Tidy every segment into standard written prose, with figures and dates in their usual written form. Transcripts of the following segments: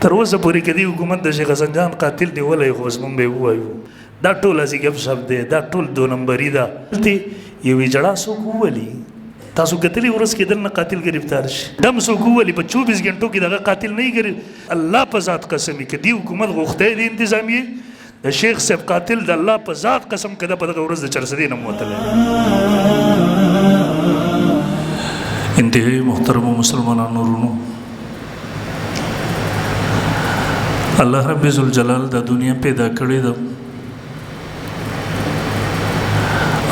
تر اوسه پورې که دې حکومت د شیخ حسن جان قاتل نیولی خو اوس موږ به یې ووایو دا ټول هسې ګپ شپ دی دا ټول دو نمبري ده دلته یوې جړا څوک وولي تاسو کتلی ورځ کې دلته قاتل گرفتار شي دم څوک وولي په 24 غنټو کې دغه قاتل نه وي الله په ذات قسم کې دې حکومت غوښتی دی انتظامیه د شیخ صاحب قاتل د الله په ذات قسم کده په دغه ورځ د چرسدې نه موتلی انتهایی محترم مسلمانانو ورونو الله رب ذوالجلال د دنیا پیدا کړې ده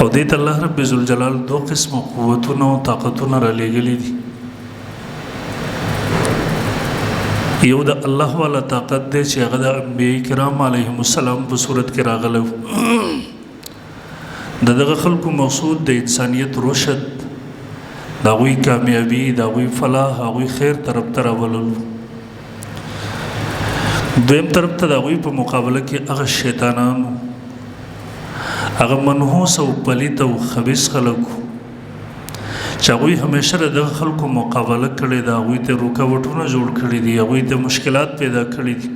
او دې ته الله رب ذوالجلال دو قسم قوتونه او طاقتونه را لېږلي دي یو د الله والا طاقت دی چې هغه د انبیاء کرام علیهم السلام په صورت کې راغلی د دغه خلکو مقصود د انسانیت رشد د هغوی کامیابي د هغوی فلاح هغوی خیر طرف ته راوللو دویم طرف ته د هغوی په مقابله کې هغه شیطانانو هغه منحوس او پلیت او خبیث خلکو چې هغوی همیشه د دغه خلکو مقابله کړې ده هغوی ته رکاوټونه جوړ کړي دي هغوی ته مشکلات پیدا کړي دي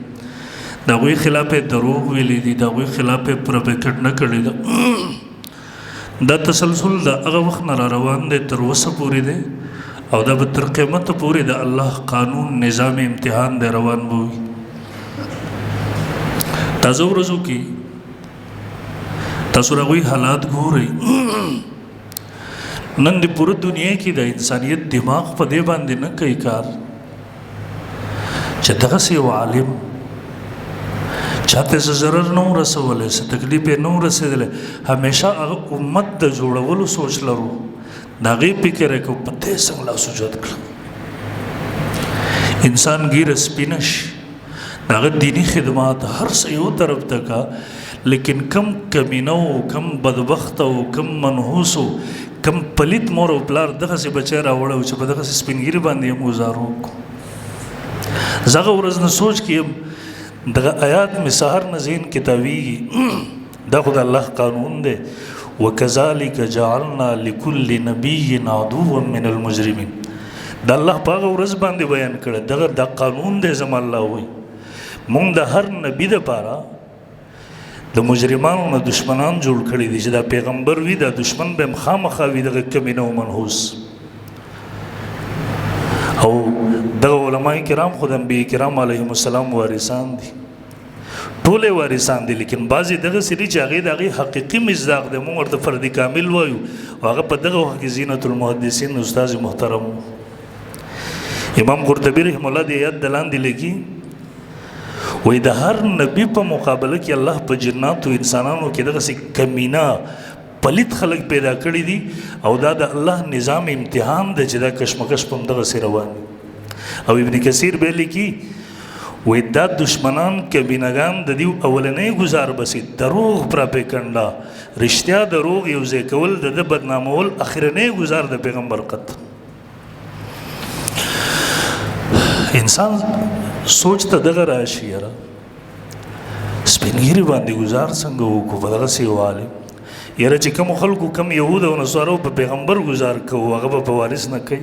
د هغوی خلاف یې دروغ ویلي دي د هغوی خلاف یې پروپیګنډه کړې ده دا تسلسل د هغه وخت نه را روان دی تر اوسه پورې دی او دا به تر قیامته پورې د الله قانون نظام امتحان دی روان به وي تازه ورځو کې تاسو هغوی حالات ګورئ نن د پوره دنیا کې د انسانیت دماغ په دې باندې نه کوي کار چې دغسې یو عالم چاته څه ضرر نه و رسولی څه تکلیف یې نه و رسېدلی همیشه هغه امت د جوړولو سوچ لرو د هغې فکر یې کوو په دې څنګه لاسوجود کړم انسان ګیره سپینه شي د هغه دیني خدمات هر څه یو طرف ته کا لیکن کم کمینه و کم بدبخته و کم منحوس و کم پلیت مور او پلار دغسې بچی راوړی و چې په دغسې سپینګیري باندې یې ګزار وکړو زه هغه ورځ نه سوچ کې یم دغه آیات مې سهار نه ذهن کې تاویږي دا خو د الله قانون دی وکذلک جعلنا لکل نبی عدوا من المجرمین د الله په هغه ورځ باندې بیان کړی دغه دا قانون دی زما الله وایي مونږ د هر نبي دپاره د مجرمانو نه دشمنان جوړ کړي دي چې دا پیغمبر وي دا دشمن به هم خامخا وي دغه کمینه او منحوس او دغه علماء کرام خو د انبیاء کرام علیهم السلام وارثان دي ټول وارثان دي لیکن بعضې دغسې دي چې هغې د هغې حقیقي مصداق دی مونږ ورته فرد کامل وایو او هغه په دغه وخت کې زینت المحدثین استاذ محترم امام قرطبي رحمه الله د آیات د لاندې لیکي وای د هر نبی په مقابله کې الله په جناتو انسانانو کې دغسې کمینه پلیت خلک پیدا کړي دي او دا د الله نظام امتحان دی چې دا کشمکش په همدغسې روان وي او ابن کثیر به لیکي وای دا دشمنان کمینهګان د دې اولنی ګزار بسي دروغ پراپیګنډا رښتیا دروغ یو ځای کول د ده بدنامول اخرنی ګزار د پیغمبر قتل انسان سوچ ته دغه راشي یاره سپینګیري باندې ګزار څنګه وکړو په دغسې یو عالم یاره چې کوم خلکو کم یهود او نصارو په پیغمبر ګزار کوو هغه به په وارث نه کوي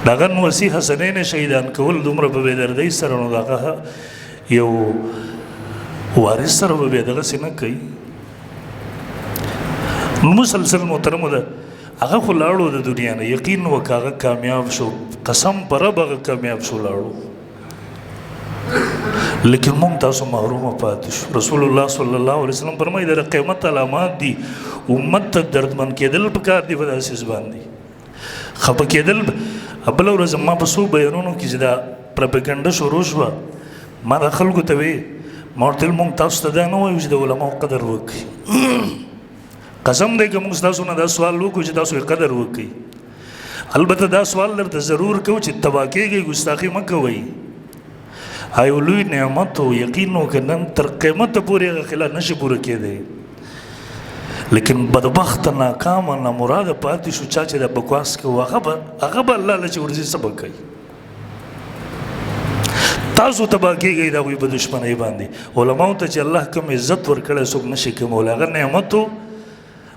د هغه مسیح حسنین شهیدان کول دومره په بېدردۍ سره نو د هغه یو وارث سره به بیا دغسې نه کوي مسلسل محترمو ده هغه خو لاړو د دنیا نه یقین وکړه هغه کامیاب شو قسم په رب هغه کامیاب شو لاړو لیکن مونږ تاسو محرومه پاتې شو رسول الله صلی الله علیه وسلم فرمایي د قیامت علامات دي امت ته دردمن کېدل پکار دي په داسې باندې خفه کېدل بله ورځ ما په څو بیانونو کې چې دا پروپیګنډه شروع شوه ما دا خلکو ته وې ما ورته ویل مونږ تاسو ته دا نه وایو چې د علماو قدر وکړي قسم دی که موږ ستاسو نه دا سوال وکړو چې تاسو یې قدر وکړئ البته دا سوال درته ضرور کوو چې تباه کېږئ ګستاخي مه کوئ یو لوی نعمت و یقین و که نن تر قیمته پورې هغه خلاف نشي پوره کېدی لیکن بدبخته ناکامه نامراده پاتې شو چا چې دا بکواس کوو هغه به الله له چې ورځي څه به کوي تاسو تباه کېږئ د هغوی په دشمنۍ باندې علماو ته چې الله کوم عزت ورکړی څوک نشي کولی هغه نعمت و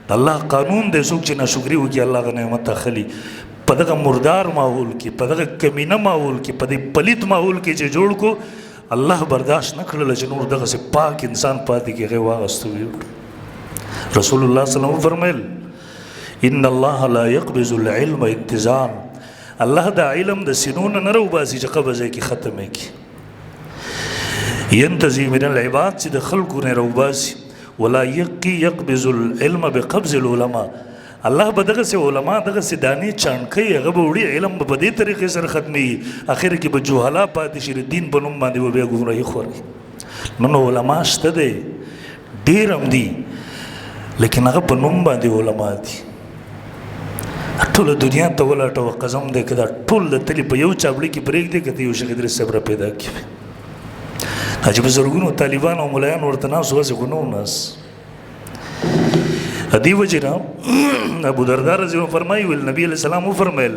د الله قانون دی څوک چې ناشکري وکړي الله هغه نعمت اخلي په دغه مردار ماحول کې په دغه کمینه ماحول کې په دې پلیت ماحول کې چې جوړ کو الله برداشت نه کړل چې نور دغه سي پاک انسان پاتې کېږي واغستو رسول الله صلی الله علیه وسلم فرمایل ان الله لا يقبض العلم انتظام الله دا علم د سینون نه روباسي چې قبضه کې ختمه کی ينتزي من العباد چې د خلقو نه روباسي ولا يقبض العلم بقبض العلماء الله به دغه سي علما دغه سي داني چانکي هغه به وړي علم په دې طریقې سره ختمي اخر کې به جوهلا پاتې شي دین په نوم باندې به ګمراهي خوري نو علما شته دي ډیر هم دي لیکن هغه په نوم باندې علما دي ټول دنیا ته ولاټو قسم دې کړه ټول د تلی په یو چابړي کې بریک دې کته یو شګدر صبر پیدا کړي عجیب زرګونو طالبان او ملایان ورته ناس وځي غنو ناس ادي وجنا ابو دردار رضی الله فرمایي ول نبی علیہ السلام فرمایل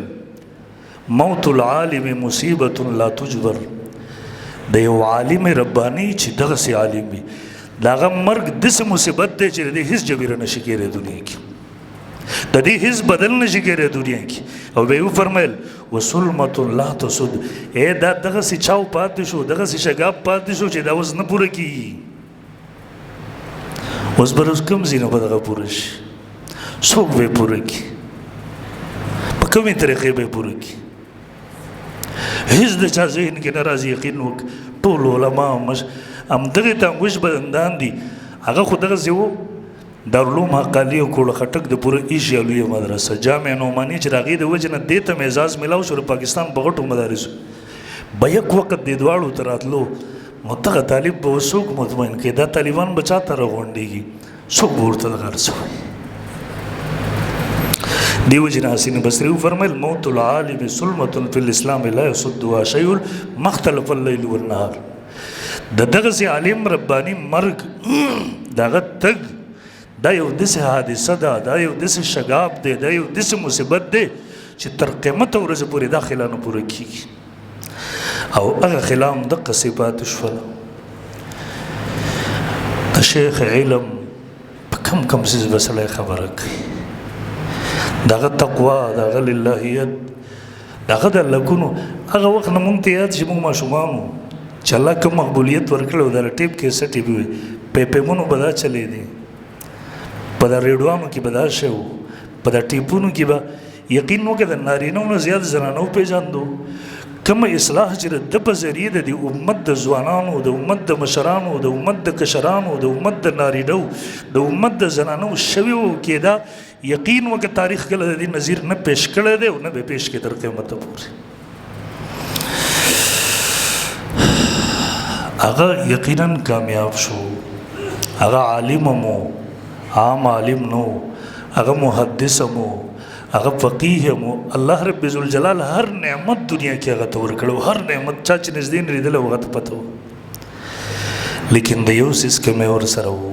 موت العالم مصیبه لا تجبر د یو عالم ربانی چې دغه سي عالم وي داغه مرګ د مصیبت دی چې د هیڅ جبیر نشي کېره دنیا کې د دې هیڅ بدل نشي کېره دنیا کې او به فرمایل وسلمه لا تسد اے دا دغه سي چاو پاتې شو دغه سي شګاب پاتې شو چې دا وس نه پوره کیږي اوس برس کوم زینو په دغه پوره شي څوک به پوره کی په کومه طریقې به پوره کی هیڅ د چا ذهن کې ناراضي یقین وک ټول علما هم دغه تنګوش بندان دي هغه خو دغه زیو دارالعلوم حقالی او کوړه خټک د پوره ایشیا لوی مدرسه جامع نعمانی چې راغی د وجنه د ته اعزاز ملاو شو پاکستان بغټو مدارس به یک وخت د دوالو تراتلو متغه طالب به وسوک مطمئن کې دا طالبان بچا تر غونډيږي څوک ورته غرسو دیو جن حسین بصری فرمایل موت العالم سلمة فی الاسلام لا يصدها شيء مختلف الليل والنهار دغه سي عالم ربانی مرګ دغه تګ دا یو دسه حادثه دا یو دسه شګاب دی دا یو دسه مصیبت دی چې تر قیامت ورځ پورې داخله نه پوره کیږي او هغه خلام دغه صفات شول د شیخ علم کم څه وسله خبره کوي دغه تقوا دغه للهیت دغه د لګونو هغه وخت نه مونږ ته یاد چې مونږ ماشومانو چې الله کوم مقبولیت ورکړو د ټیپ کې سټي وي په مونږ بدا چلے دي په دا ریډوانو کې بدا شو په دا ټیپونو کې به یقین نو کې د نارینو نه زیات زنانو پیژاندو کوم اصلاح چې د په ذریعه د امت د ځوانانو د امت د مشرانو د امت د کشرانو د امت د نارینو د امت د زنانو شویو کې دا یقین وکړه تاریخ کله د دې نظیر نه پیش کړی دی او نه به پیش کې تر قیامت پورې هغه یقینا کامیاب شو هغه عالم مو عام عالم نو هغه محدث مو هغه فقيه مو الله رب ذوالجلال هر نعمت دنیا کې هغه تور کړو هر نعمت چا چې نږدې نه لیدل هغه ته پته لیکن د یو سیس کې مې ور سره وو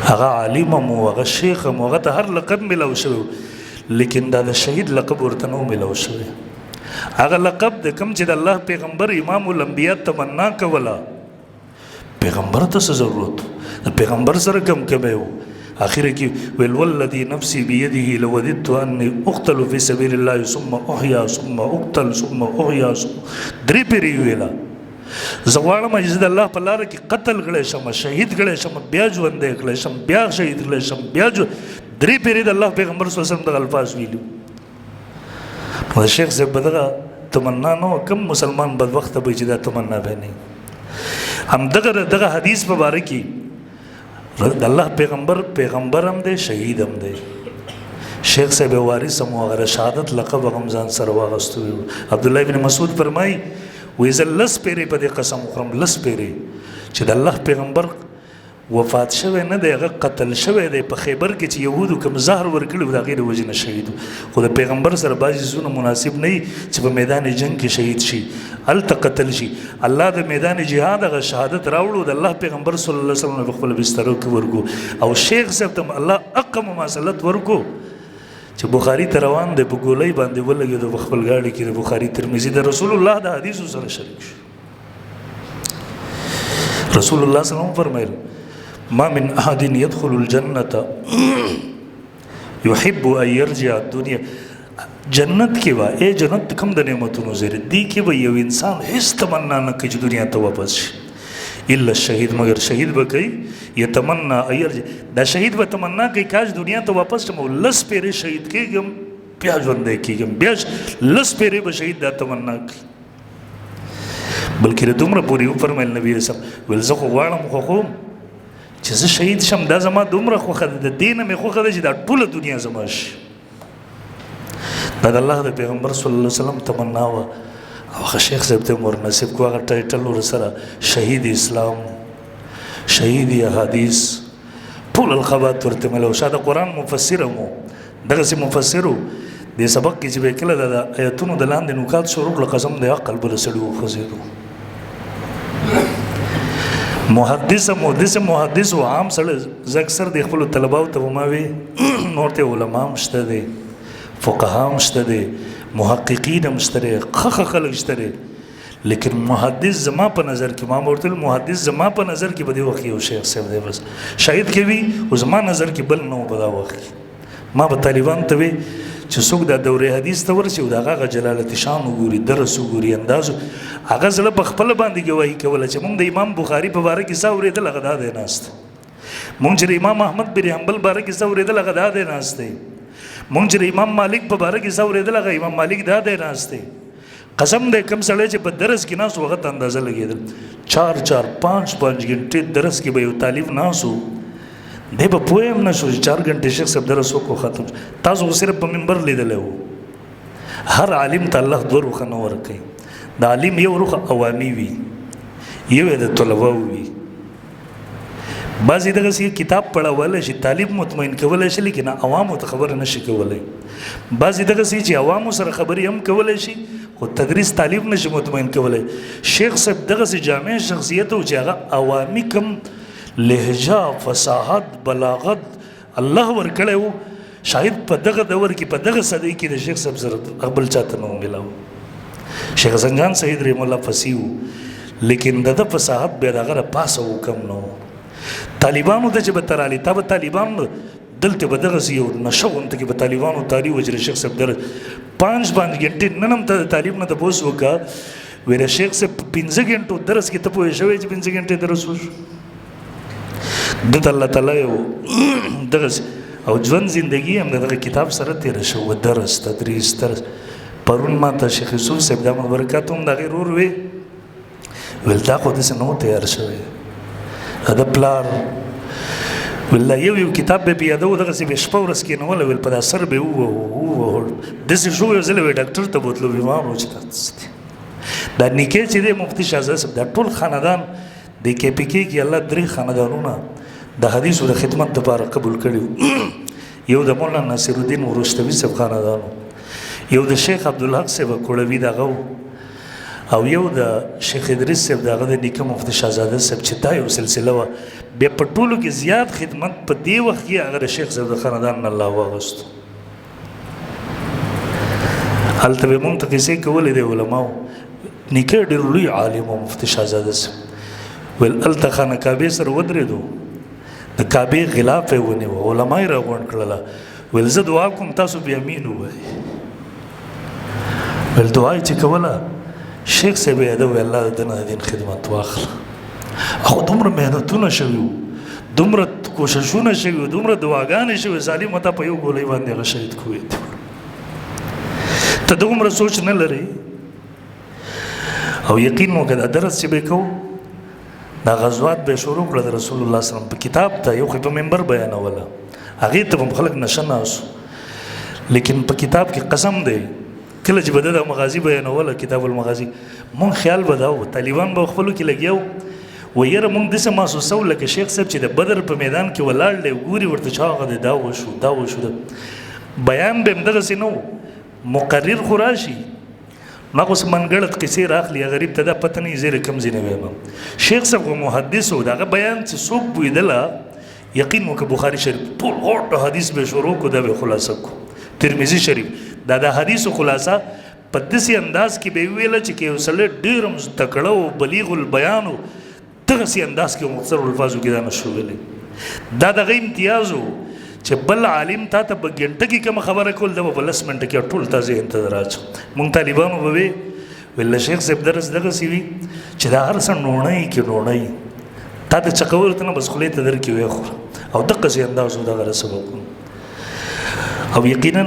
هغه عالم مو هغه شیخ مو هغه ته هر لقب ملو شو لیکن دا د شهید لقب ورته نو ملو شو هغه لقب د کوم چې د الله پیغمبر امام الانبیاء تمنا کولا پیغمبر ته ضرورت د پیغمبر سره کوم کمه وو اخر کې ویل والذي نفسي بيده لوددت اني اقتل في سبيل الله ثم احيا ثم اقتل ثم احيا درې پیری ویلا زغواړم چې د الله په لار کې قتل غړې شم شهید غړې شم بیا ژوند غړې شم بیا شهید غړې شم بیا درې پیری د الله پیغمبر صلی الله علیه وسلم د الفاظ ویلو په شیخ زه بدغه تمنا نو کم مسلمان بدبخت به چې دا تمنا به نه هم دغه حدیث مبارک کی د الله پیغمبر هم دی شهید هم دی شیخ صاحب وارث هم هغه شهادت لقب غمزان سره واغستو عبد الله بن مسعود فرمای وې زلس پیری په دې قسم خورم لس پیری چې د الله پیغمبر وفات شوه نه دی هغه قتل شوه دی په خیبر کې چې يهودو کوم زهر ورکړي دا غیر وجنه شهید خو د پیغمبر سره بازي زونه مناسب نه چې په میدان جنگ کې شهید شي ال قتل شي الله د میدان جهاد غ شهادت راوړو د الله پیغمبر صلی الله علیه وسلم په خپل بسترو کې ورګو او شیخ صاحب ته الله اقم مواصلت ورګو چې بخاری ته روان دی په ګولۍ باندې ولګي د خپل گاډي کې بخاری ترمذی د رسول الله د حدیثو سره شریک شو رسول الله صلی الله علیه وسلم فرمایل ما من احد يدخل الجنه يحب ان يرجع الدنيا جنت کې به جنت کوم د نعمتونو زیری دی کې به یو انسان هیڅ تمنا نه کوي چې دنیا ته واپس شي الا شهید مگر شهید به کوي یتمنا ایر دا شهید به تمنا کوي کاش دنیا ته واپس شم لس پیرې شهید کېږم بیا ژوندی کېږم بیا لس پیرې به شهید دا تمنا کوي بلکې دومره پورې وفرمیل نبي رسول ویل زه خو غواړم خو چې زه شهید شم دا زما دومره خوښه ده د دې نه مې خوښه ده چې دا ټوله دنیا زما شي دا د الله د پیغمبر صلی الله علیه وسلم تمنا وه او هغه شیخ صاحب ته مور نصیب کو هغه ټایټل ورسره شهید اسلام شهید احادیث ټول الخبات ورته ملو شاده قرآن مفسر مو دغسې مفسر و دې سبق کې چې به کله د آیتونو د لاندې نکات شروع کړه قسم د عقل بله سړي وخوځېدو محدث و عام سړی زه اکثر د خپلو طلباو ته به ما وی نور ته علما هم شته دی فقها هم شته دی محققین هم شته دی ښه خلک شته دی لیکن محدث زما په نظر کې ما ورته محدث زما په نظر کې په دې وخت یو شیخ صاحب دی بس شاید کې وي او زما نظر کې بل نه و په دا وخت کې ما به طالبان ته وی چې څوک دا دورې حدیث ته ورسي او د هغه جلالت شان وګوري درس وګوري انداز هغه زړه په خپل باندې ګواهي کوله چې موږ د امام بخاري په باره کې څه اورېدل هغه دا دی ناست موږ چې د امام احمد بن حنبل باره کې څه اورېدل هغه دا دی ناست دی موږ چې د امام مالک په باره کې څه اورېدل هغه امام مالک دا دی ناست دی قسم دی کوم سړی چې په درس کې ناست و هغه ته اندازه لګېدل 4 5 غنټې درس کې به یو طالب ناست و دی به پوه هم نه شو چې 4 غنټې شیخ صاحب درس وکړو ختم تاسو خو صرف په منبر لیدلی و هر عالم ته الله 2 روخه نه ورکوي د عالم یو روخه عوامي وي یو یې د طلباو وي بعضې دغسې کتاب پړولی شي طالب مطمئن کولی شي لیکن عوامو ته خبره نه شي کولی بعضې دغسې چې عوامو سره خبرې هم کولی شي خو تدریس طالب نه شي مطمئن کولی شیخ صاحب دغسې جامع شخصیت و چې هغه عوامي کم لهجه فصاحت بلاغت الله ورکړی و شاید په دغه دور کې په دغه صدۍ کې د شیخ صاحب سره بل چاته نه ومیلاو شیخ زنجان سید رحم الله فصیح و لیکن د ده فصاحت بیا د هغه نه پاسه و کم نه و طالبانو ته چې به ته رالې تا به طالبان دلته به دغسې یو نشه غونته کې به طالبانو تاري و چې د شیخ صاحب درس 5 غنټې نن هم ته د طالب نه تپوس وکړه وایي د شیخ صاحب 15 غنټو درس کې ته پوه شوی چې 15 غنټې درس وشو دته الله تعالی یو دغسې او ژوند زندگی هم دغه کتاب سره تېره شوه درس تدریس درس پرون ما ته شیخ یوسف صاحب دامت برکات هم د هغې ورور وی ویل دا خو داسې نه و تیار شوی د پلار ویل یو کتاب به په یاده و دغسې به شپه ورځ کېنولی ویل په دا سر به ووهو داسې شو یو ځل وی ډاکټر ته بوتلو بیمار و چې دا نیکۍ چې دی مفتي شهزاده صاحب دا ټول خاندان د کې پي کې الله 3 خاندانونه د حدیثو د خدمت لپاره قبول کړي یو د مولانا ناصر الدین ورشتوي صاحب خاندان یو د شیخ عبدالحق صاحب کوړوي دغه او یو د شیخ ادریس صاحب دغه د نیکه مفتی شهزاده صاحب چې دا یو سلسله وه بیا په ټولو کې زیات خدمت په دې وخت کې هغه د شیخ صاحب د خاندان نه الله واغوستو هلته به مونږ ته کیسې کولې د علماو نیکه ډېر لوی عالم و مفتی شهزاده صاحب ویل هلته خانه کعبې سره ودرېدو د کعبې غلاف یې ونیوه علما یې راغونډ کړله ویل زه دعا کوم تاسو بیا امین ووایئ ویل دعا یې چې کوله شیخ صاحب یې یاده وی الله د ده نه د دین خدمت واخله خو دومره محنتونه شوي وو دومره کوششونه شوي وو دومره دعاګانې شوي ظالم ته په یو ګولۍ باندې هغه شهید کوی ته دومره سوچ نه لرې او یقین وکړه دا درس چې به کوو دا غزوات به شروع کړه د رسول الله سلام په کتاب ته یو خو په منبر بیانوله هغې ته به خلک نشه ناسو لیکن په کتاب کې قسم دی کله چې به د مغازي بیانوله کتاب المغازي مونږ خیال به دا و طالبان به خپلو کې لګیا و یاره مونږ داسې محسوسه و لکه شیخ صاحب چې د بدر په میدان کې ولاړ دی ګوري ورته چې هغه دی دا وشو بیان به هم دغسې نه و مقرر خو راشي ما خو څه منګړت قصې راخلي غریب ته دا پته نه وي زه کوم ځای نه ویم شیخ صاحب خو محدث و د هغه بیان چې څوک پوهېدله یقین وکړه بخاري شریف ټول غوټ حدیث به شروع کړو دا به خلاصه کړو ترمذي شریف دا د حدیثو خلاصه په داسې انداز کې به یې ویله چې که یو سړی ډېر هم تکړه و بلیغ البیان و دغسې انداز کې مختصر الفاظو کې دا نشو ویلی دا د هغه امتیاز و چې بل عالم تا ته په ګنټه کې کوم خبره کول دا په 10 منټه کې ټول تازه انتظار راځو مونږ طالبانو به ویل شیخ صاحب درس دغه سی وی چې دا هر څه نوړی کې نوړی تا ته چکور ته نه بس خلې ته درکې وې خو او دغه څه انداز دغه سبب او یقینا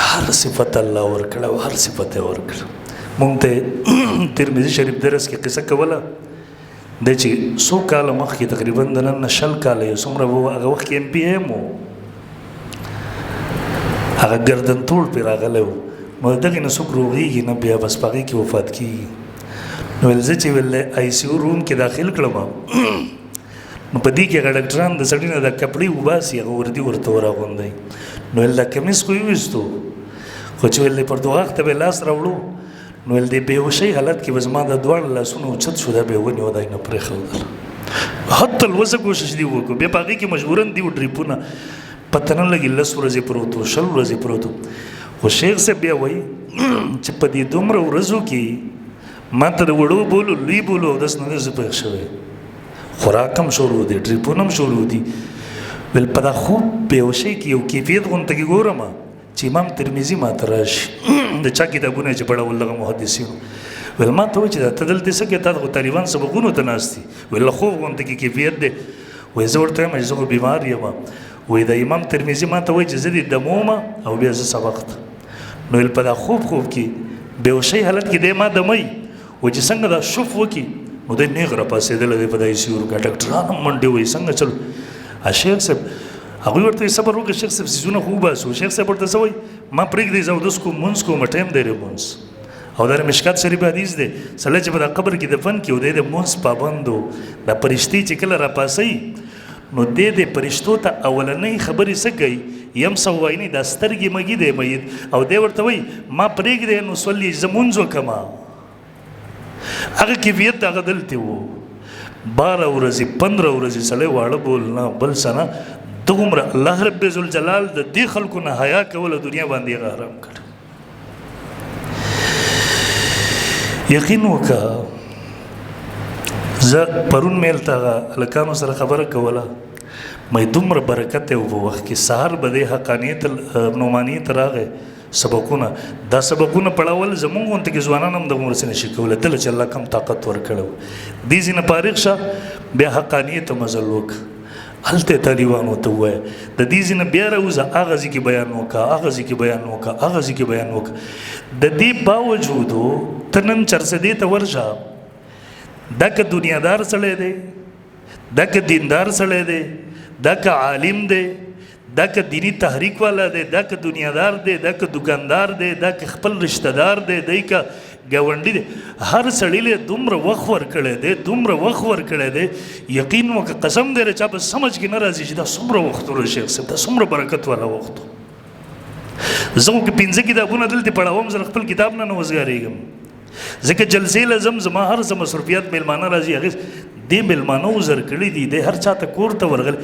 هر صفت الله ورکړه او هر صفت ورکړه مونږ ته ترمذی شریف درس کې قصه کوله د چې 100 کال مخکې تقریبا د نن شل کال یو څومره وو هغه وخت کې ام پی ایم وو هغه ګردن ټول پې راغلی وو نو دغې نه څوک روغېږي نه بیا بس په هغې کې وفات کېږي نو ویل زه چې ویل آی سی یو روم کې داخل کړم نو په دې کې هغه ډاکټران د سړي نه د کپړې وباسي هغه وردي ورته وراغونډوي نو ویل دا کمیس خو یې ویستو خو چې ویل پر دغه وخت به لاس راوړو نو ویل د بېهوشۍ حالت کې به زما د دواړه لاسونه اوچت شو دا به یې ونیو دا یې نه پرېښودل حتی الوسه کوشش دې وکړو بیا په هغې کې مجبورن دي ډریپونه پته نه لګي 10 ورځې پروت و 20 ورځې پروت و خو شیخ صاحب بیا وایي چې په دې دومره ورځو کې ما ته د وړو بولو لوی بولو او داس نه دی زه پېښ شوی خوراک هم شروع دي ډریپونه هم شروع دي ویل په دا خوب بېهوشۍ کې یو کیفیت غونته کې ګورم چې امام ترمذي ما ته راشي د چا کتابونه چې پړول دغه محدثینو ویل ما ته وایي چې دا ته دلته څه کې تا خو طالبان سبقونو ته ناست دي ویل خوب غونته کې کیفیت دی وایي زه ورته وایم چې زه خو بیمار یم وایي د امام ترمذي ما ته وایي چې زه دې دموم او بیا زه سبق ته نو ویل په دا خوب کې بېهوشۍ حالت کې دی ما دمی وایي چې څنګه دا شوف وکړي نو دی نیغ راپاڅېدلی دی په دا ایسي ورکه ډاکټران هم منډې وایي څنګه چلو شیخ صاحب هغوی ورته صبر وکړه شیخ صاحب سیزونه خو وباسو شیخ صاحب ورته څه وایي ما پرېږدئ زه اودس کوم مونځ کوم ټایم دی لمونځ او دا مشکات شریف حدیث دی سړی چې په دا قبر کې دفن کړي او دی د مونځ پابند و دا فرشتې چې کله راپاسوي نو دی د فرشتو ته اولنۍ خبرې څه کوي یمسح عینې دا سترګې مږي دی میت او دی ورته وایي ما پرېږدئ نو صلي زه مونځ وکړم هغه کیفیت هغه دلته و 12 ورځې 15 ورځې سړی واړه بول نه بل څه نه دومره الله رب ذوالجلال د دې خلکو نه حیا کوله دنیا باندې هغه حرام کړ یقین وکړه زه پرون مې هلته هغه هلکانو سره خبره کوله مې دومره برکت دی په وخت کې سهار به دی حقانیت نعمانیت راغی سبقونه دا سبقونه پړاول زمونږ غونته کې ځوانان هم دغه ورسې نشي کولی دله چې الله کم طاقت ورکړی و دې ځینه فارغ شه بیا حقانیت ته مزل وکړه هلته طالبانو ته ووایه د دې ځینه بیا راوځه هغه ځای کې بیان وکړه هغه ځای کې بیان وکړه هغه ځای کې بیان وکړه د دې باوجودو ته نن چرسدې ته ورشه دا که دنیادار سړی دی دا که دیندار سړی دی دا که عالم دی دا که دینی تحریک والا دی دا که دنیادار دی دا که دکاندار دی دا که خپل رشتہ دار دی دی که ګاونډي دی هر سړي له دومره وخت ورکړی دی دومره وخت ورکړی دی یقین وکړه قسم دی چا په سمجھ کې نه راځي چې دا څومره وخت ورو شیخ صاحب دا څومره برکت والا وخت زه خو که 15 کتابونه دلته پړاوم زه خپل کتاب نه وزګارېږم ځکه جلسې لازم زما هر څه مصروفیات میلمانه راځي هغې دې میلمانه وزر کړي دي دی هر چا ته کور ته ورغلی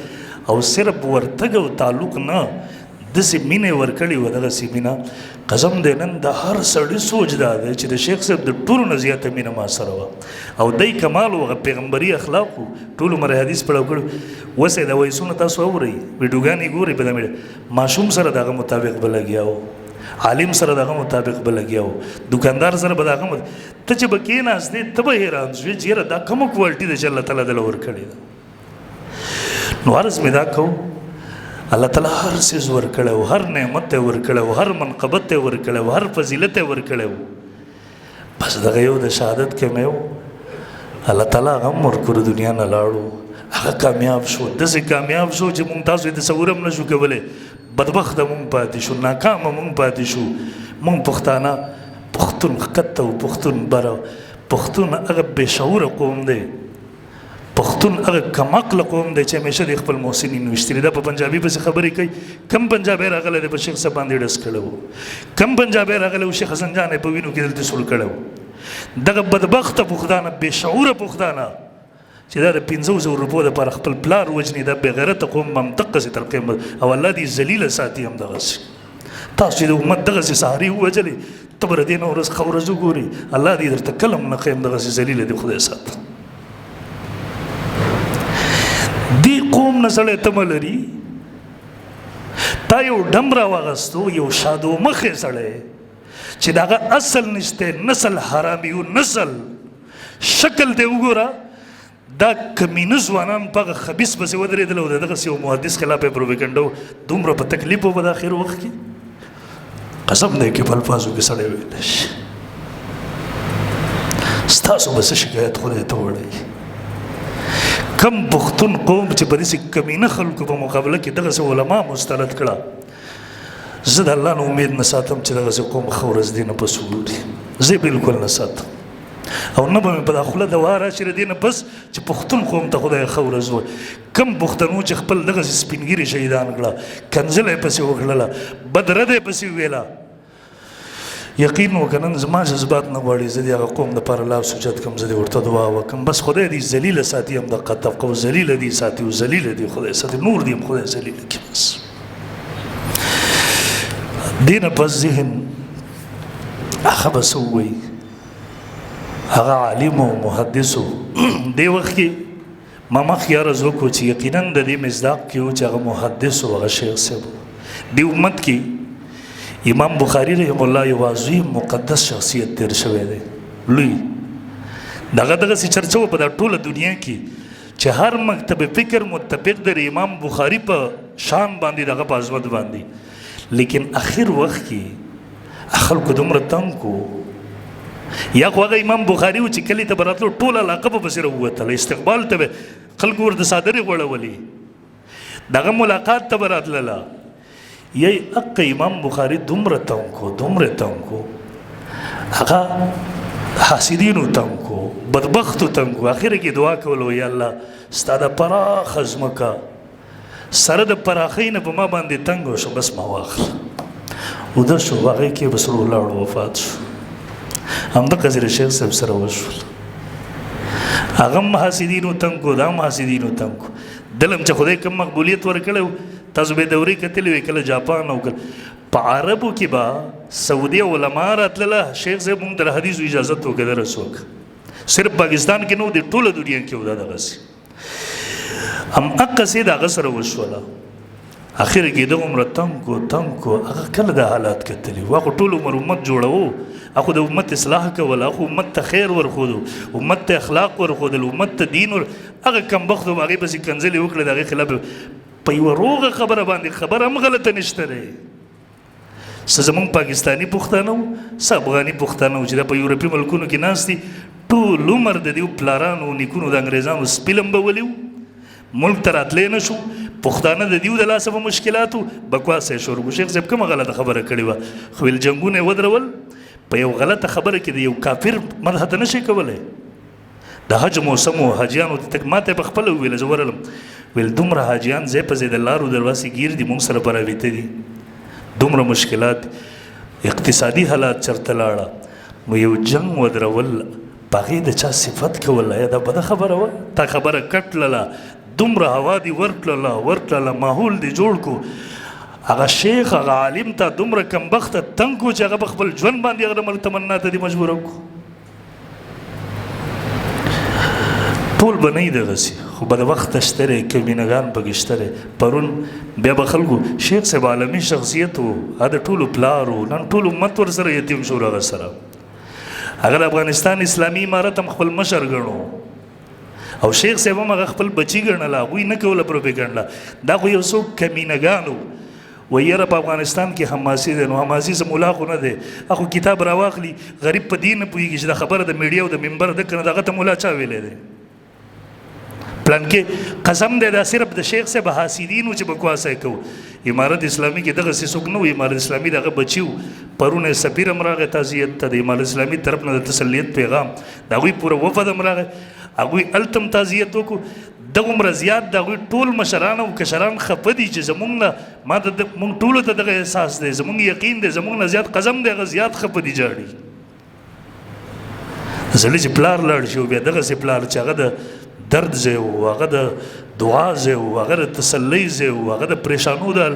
او صرف ورتګ او تعلق نه داسې مینې ورکړې وه دغسې مینه قسم دی نن د هر سړي سوچ دا دی چې د شیخ صاحب د ټولو نه زیاته مینه ما سره وه او دی کمال و هغه پیغمبري اخلاق و ټولو عمر حدیث پړاو کړي اوس یې دا وایسونه تاسو اورئ ویډیوګانې ګورئ په دا میډیا ماشوم سره د هغه مطابق به لګیا و عالم سره دغه مطابق به لګیا و دکاندار سره به دغه ته چې به کېناستې ته به حیران شوې چې یاره دا کومه کوالټي ده چې الله تعالی دله ورکړې ده نو عرض مې دا کوم الله تعالی هر څیز ورکړی و هر نعمت ته ورکړی و هر منقبت ته ورکړی و هر فضیلت ته ورکړی و بس دغه یو د شهادت کې مې و الله تعالی هغه هم ورکړو دنیا نه لاړو هغه کامیاب شو داسې کامیاب شو چې مونږ تاسو یې تصور هم نه شو کولی بدبخته مونږ پاتې شو ناکامه مونږ پاتې شو مونږ پښتانه پښتون ښکته و پښتون بره پښتون هغه بېشعوره قوم دی پښتون هغه کم عقله قوم دی چې همیشه د خپل محسنین ویشتلي دا په پنجابي پسې خبرې کوي کم پنجابی راغلی دی په شیخ صاحب باندې ډس کړی و کم پنجابی راغلی و شیخ حسن جان یې په وینو کې دلته سول کړی و دغه بدبخته پښتانه بېشعوره پښتانه چې دا د 500 روپو دپاره خپل پلار وجني دا بېغیرته قوم به هم دقسې تر قیامت او الله دې ذلیله ساتي همدغسې تاسو چې د امت دغسې سهاري ووجلې ته به د دې نه ورځ ښه ورځ وګورې الله دې درته کله هم نه قیم دغسې ذلیله دې خدای ساته دې قوم نه سړی تمه لري تا یو ډم راواغستو یو شادو مخې سړی چې د هغه اصل نشته نسل حرامیو نسل شکل دی وګوره دا کمینه ځوانان په هغه خبیث پسې ودرېدل او د دغسې یو محدث خلاف یې پروپیګنډه و دومره په تکلیف و په د اخر وخت کې قسم دی کې په الفاظو کې سړی ویلی شي ستاسو به څه شکایت خدای ته وړی کم پښتون قوم چې په داسې کمینه خلکو په مقابله کې دغسې علما مسترد کړه زه د الله نه امید نه ساتم چې دغسې قوم ښه ورځ دې نه پس وګوري زه یې بالکل نه ساتم او نه به مې په دا خوله دوا راشي د دې نه پس چې پښتون قوم ته خدای ښه ورځ ووایي کم پښتنو چې خپل دغسې سپینګیري شهیدان کړه کنځله یې پسې وکړله بدرده یې پسې وویله یقین وکړه نن زما جذبات نه غواړي زه د هغه قوم دپاره لاس اوچت کړم زه دې ورته دعا وکړم بس خدای دې ذلیله ساتي همدغه طبقه و ذلیله دې ساتي و ذلیله دې خدای ساتي نور دې هم خدای ذلیله کړي بس دې نه پس ذهن هغه به څه ووایي هغه عالم و محدث و دې وخت کې ما مخکې عرض وکړو چې یقینا د دې مصداق کې و چې هغه محدث و هغه شیخ صاحب دې امت کې امام بخاری رحم الله یو عظیم مقدس شخصیت تیر شوی دی لوی دغسې چرچه و په دا ټوله دنیا کې چې هر مکتب فکر متفق دی امام بخاری په شان باندې دغه په عظمت باندې لیکن اخر وخت کې خلکو دومره تنګ کو یا خو هغه امام بخاري و چې کلي ته به راتلو ټول علاقه به پسې راووتله استقبال ته به خلکو ورته څادرې غوړولې دغه ملاقات ته به راتلله یی اقا امام بخاری دومره تنګ کو هغه حاسدینو تنګ کو بدبختو تنګ کو اخر کې دعا کول یا الله ستا د پراخه ځمکه سره د پراخۍ نه په ما باندې تنګ وشو بس ما واخله وده شو هغې کې به سره ولاړو وفات شو همدغه ځای شیخ صاحب سره وشول هغه هم حاسدینو تنګ کو دا هم حاسدینو تنګ کو دل هم چې خدای کم مقبولیت ورکړی تاسو به دورې کتلې وې کله جاپان او کله په عربو کې به سعودي علما راتلله شیخ صاحب موږ د حدیثو اجازت وکړه رسوک صرف پاکستان کې نه و د ټوله دنیا کې و دا دغسې هماغسې د هغه سره وشوله اخر کې د عمره تنګ کو هغه کله دا حالات کتلي و هغه ټول عمر امت جوړو هغه د امت اصلاح کول هغه امت ته خیر ورښودو امت ته اخلاق ورښودل امت ته دین هغه کمبختو هغې پسې کنځلې وکړه د هغې خلاف په یوه روغه خبره باندې خبره هم غلطه نشته دی څه زمونږ پاکستاني پښتانه وو څه افغاني پښتانه وو چې دا په یورپي ملکونو کې ناست دي ټول عمر د دې پلارانو نیکونو د انګریزانو سپي لمبولي وو ملک ته راتلی نه شو پښتانه د دیو د لاسه په مشکلاتو بکواس یې شروع کړو شیخ صاحب کومه غلطه خبره کړې وه خو ویل جنګونه یې ودرول په یو غلطه خبره کې د یو کافر مدح ته نه شي کولی د حج موسم و حاجیانو ته تک ماته په خپله وویله زه ورغلم ویل دومره حاجیان ځای په ځای د لارو درواسې ګیر دي موږ سره په راویته دي دومره مشکلات اقتصادي حالات چرته لاړه نو یو جنګ ودرول په هغې د چا صفت کول یا دا بده خبره وه تا خبره کټلله دومره هوا دي ورکړله ماحول دي جوړ کو هغه شیخ هغه عالم ته دومره کمبخته تنګ کو چې هغه په خپل ژوند باندې هغه د تمنا ته دي مجبوره کړو ټول به نه وي دغسې خو بدبخته شته دی کمینهګان پکې شته دی پرون بیا به خلکو شیخ صاحب عالمي شخصیت و هغه د ټولو پلار و نن ټول امت ورسره یتیم شو هغه سره هغه د افغانستان اسلامي امارت هم خپل مشر ګڼو او شیخ صاحب هم هغه خپل بچي ګڼله هغوی نه کوله پروپیګنډه دا خو یو څوک کمینهګان و و یاره په افغانستان کې حماسي دی نو حماسي څه ملا خو نه دی هغه کتاب راواخلي غریب په دې نه پوهېږي چې دا خبره د میډیا او د ممبر ده که نه د هغه ته ملا چا ویلی دی پلان کې قسم دی دا صرف د شیخ صاحب حاسدین و چې بکواس یې کوو امارت اسلامي کې دغسې څوک نه و امارت اسلامي د هغه بچي و پرون یې سفیر هم راغی تعزیت ته د امارت اسلامي طرف نه د تسلیت پیغام د هغوی پوره وفد هم راغی هغوی هلته هم تعزیت وکړو دغومره زیات د هغوی ټول مشران او کشران خفه دي چې زموږ نه موږ ټولو ته دغه احساس دی زموږ یقین دی زموږ نه زیات قسم دی هغه زیات خفه دي جاړي زړه چې پلار لاړ شي بیا دغسې پلار چې هغه د درد ځای و هغه د دعا ځای و هغه د تسلی ځای و هغه د پریشانو د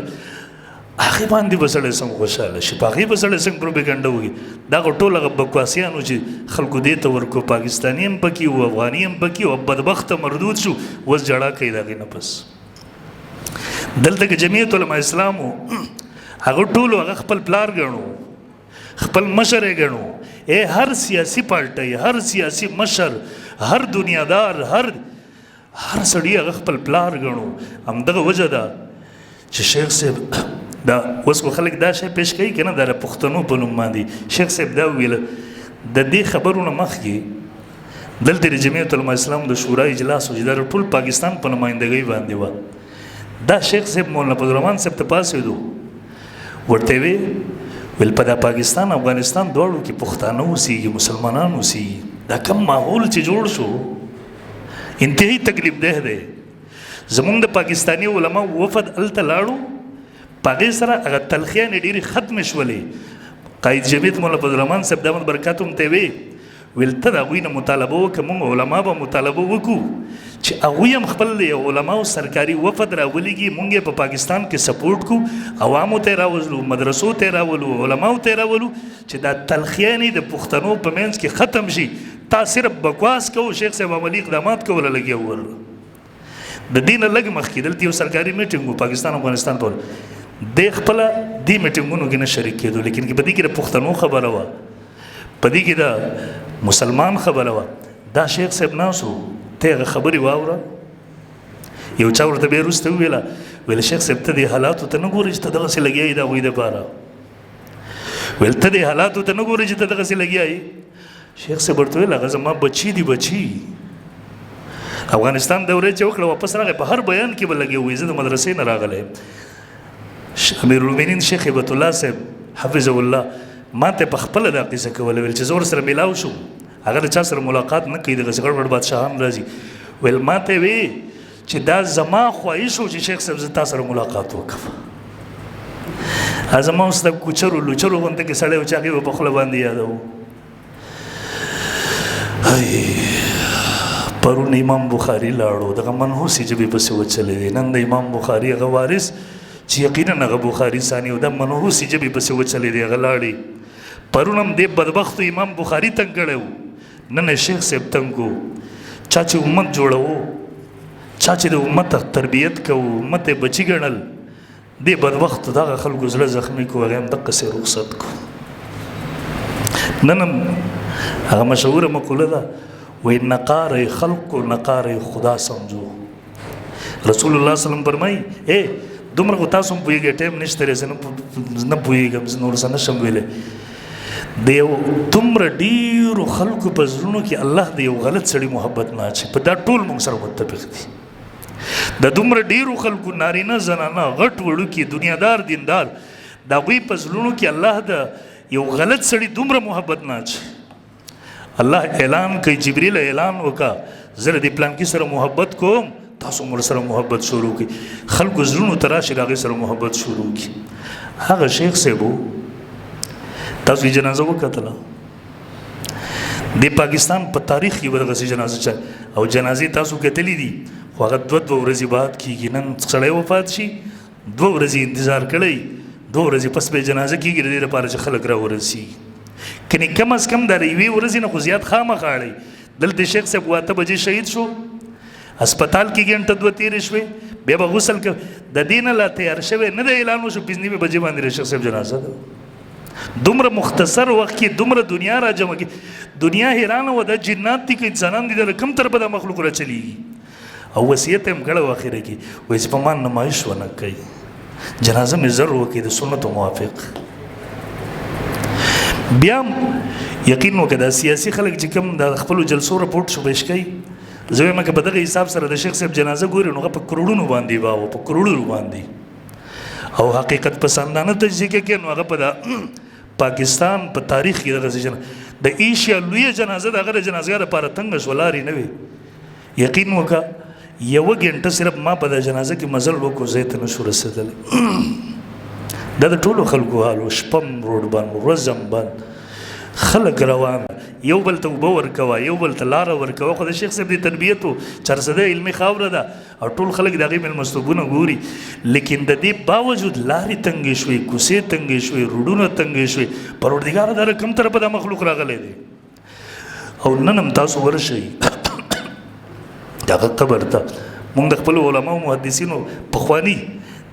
هغې باندې به سړی څنګه خوشحاله شي په هغې به سړی څنګه پروپیګنډه وکړي دا خو ټول هغه بکواسیانو چې خلکو دې ته ورکړو پاکستاني هم پکې و افغاني هم پکې و بدبخته مردود شو اوس جړا کوي د هغې نه پس دلته کې جمعیت علماء اسلام هغه ټولو هغه خپل پلار ګڼو، خپل مشر یې ګڼو. هر سیاسي پارټۍ، هر سیاسي مشر، هر دنیادار، هر سړی هغه خپل پلار ګڼو. همدغه وجه ده چې شیخ صاحب دا اوس خو خلک دا شی پیش کوي که نه، دا د پښتنو په نوم باندې شیخ صاحب دا وویله. د دې خبرونه مخکې دلته د جمعیت علماء اسلام د شورا اجلاس و چې دا ټول پاکستان په نمایندګۍ باندې وه. دا شیخ صاحب مولانا فضلالرحمن صاحب ته پاڅېدو، ورته ویل په دا پاکستان افغانستان دواړو کې پښتانه اوسېږي، مسلمانان اوسېږي، دا کم ماحول چې جوړ شو انتهایی تکلیف ده دی. زمونږ د پاکستاني علماء وفد هلته لاړو، په هغې سره هغه تلخیانې ډېرې ختمې شولې. قائد جمعیت مولانا فضلالرحمن صاحب دامت برکاتهم ته ویل ته د هغوی نه مطالبه وکړه، موږ علما به مطالبه وکړو چې هغوی هم خپل د علماو سرکاري وفد راولېږي، موږ یې په پاکستان کې سپورټ کړو، عوامو ته یې راوځلو، مدرسو ته یې راولو، علماو ته یې راولو چې دا تلخیانې د پښتنو په منځ کې ختم شي. تا صرف بکواس کوو، شیخ صاحب عملي اقدامات کوله لګیا ول. د دې نه لږ مخکې دلته یو سرکاري میټینګ و پاکستان افغانستان په دی خپله دې میټینګونو کې نه شریک کېدو، لیکن په دې کې د پښتنو خبره وه، په دې کې د مسلمان خبره وه. دا شیخ صاحب ناست و، ته هغه خبرې واوره. یو چا ورته بیا وروسته وویله، ویل شیخ صاحب ته دې حالاتو ته نه ګورې چې ته دغسې لګیا یې د هغوی دپاره؟ ویل ته دې حالاتو ته نه ګورې چې ته دغسې لګیا یې؟ شیخ صاحب ورته ویل هغه زما بچي دي، بچي. افغانستان دورې چې وکړه واپس راغی، په هر بیان کې به لګیا وي. زه د مدرسې نه راغلی امیرالمؤمنین شیخ هیبت الله صاحب حفظه الله ما ته په خپله دا قصه کوله، ویل چې زه ورسره میلاو شوم، هغه د چا سره ملاقات نه کوي، دغسې غړ غړ بادشاهان راځي. ویل ما ته وی چې دا زما خواهش و چې شیخ صاحب زه تا سره ملاقات وکړم. زما اوس د کوچرو لوچرو غونته کې سړی و چې هغې به په خوله باندې یادوو. پرون امام بخاري لاړو، دغه منحوسې ژبې پسې وچلې دی. نن د امام بخاري هغه وارث چې یقینا هغه بخاري ثاني و، دا منحوسې ژبې پسې وچلې دی، هغه لاړې. پرون هم دې بدبختو امام بخاري تنګ کړی و، نن یې شیخ صاحب تنګ و. چا چې امت جوړوو، چا چې د امت تربیت کوو، امت یې بچي ګڼل، دې بدبختو دغه خلکو زړه زخمي کړو، هغه هم دقسې رخصت کړو. نن هم هغه مشهوره مقوله ده، وایي نقاره خلق کو نقاره خدا سمجھو. رسول الله صلی فرمایي دومره خو تاسو هم پوهېږئ، ټایم نشته دی، زه نه پوهېږم، زه نور څه نشم ویلی. د یو دومره ډېرو خلکو په زړونو کې الله د یو غلط سړي محبت نه اچوي. په دا ټول موږ سره متفق دي. د دومره ډېرو خلکو نارینه زنانه غټ وړوکي دنیادار دیندار د هغوی په زړونو کې الله د یو غلط سړي دومره محبت نه اچوي. الله اعلان کوي، جبریل اعلان وکړه زه د پلانکي سره محبت کوم، تاسو مر سره محبت شروع کړئ. خلکو زړونو ته راشي، د هغې سره محبت شروع کړي. هغه شیخ صاحب و، تاسو یې جنازه وکتله، د پاکستان په تاریخ کې به دغسې جنازه چا او جنازې تاسو کتلي دي، خو هغه دوه ورځې بعد کېږي. نن سړی وفات شي، 2 ورځې انتظار کړی، 2 ورځې پس به جنازه کېږي، د دې لپاره چې خلک را ورسېږي. کنی کم از کم د 1 ورځې نه خو زیات خامخا اړی. دلته شیخ صاحب 8 بجې شهید شو، هسپتال کې ګنټه 2 تېرې شوې، بیا به غسل د دې نه لا تیار شوی نه د اعلان وشو، 5 بجې باندې د شیخ صاحب جنازه ده. دومره مختصر وخت کې دومره دنیا را جمع کې، دنیا حیرانه وه، دا جنات دي که انسانان دي، د کوم طرفه دا مخلوق را چلیږي. او وصیت یې هم کړی و اخره کې، وایي چې په ما نمایش ونه کوي، جنازه مې زر وکړي د سنتو موافق. بیا هم یقین وکړه دا سیاسي خلک چې کوم د خپلو جلسو رپورټ شو پیش کوي، زه وایم که په دغه حساب سره د شیخ صاحب جنازه ګوري نو هغه په کروڑونو باندې به په کروڑونو باندې، او حقیقت پسندانه تجزیه کوي نو هغه په پاکستان په تاریخ کې دغسې د ایشیا لویه جنازه د هغه د جنازګاه لپاره تنګه شوه، لارې نه وې. یقین وکړه 1 ګنټه صرف ما په د جنازه کې مزل وکړو، ځای ته نه شو رسېدلی. دا د ټولو خلکو حال و، شپه م روډ بند، ورځ هم بند، خلک روان، یو بل ته اوبه ورکوه، یو بل ته لاره ورکوه. خو د شیخ صاحب د تربیت و چرسده علمي خاوره ده او ټول خلک د هغې مېلمستوبونه ګوري، لیکن د دې باوجود لارې تنګې شوې، کوڅې تنګې شوې، روډونه تنګې شوې. پروردګاره دا کوم طرفه دا مخلوق راغلی دی. او نن هم تاسو ورشئ دغه قبر ته، موږ د خپلو علماو محدثینو پخواني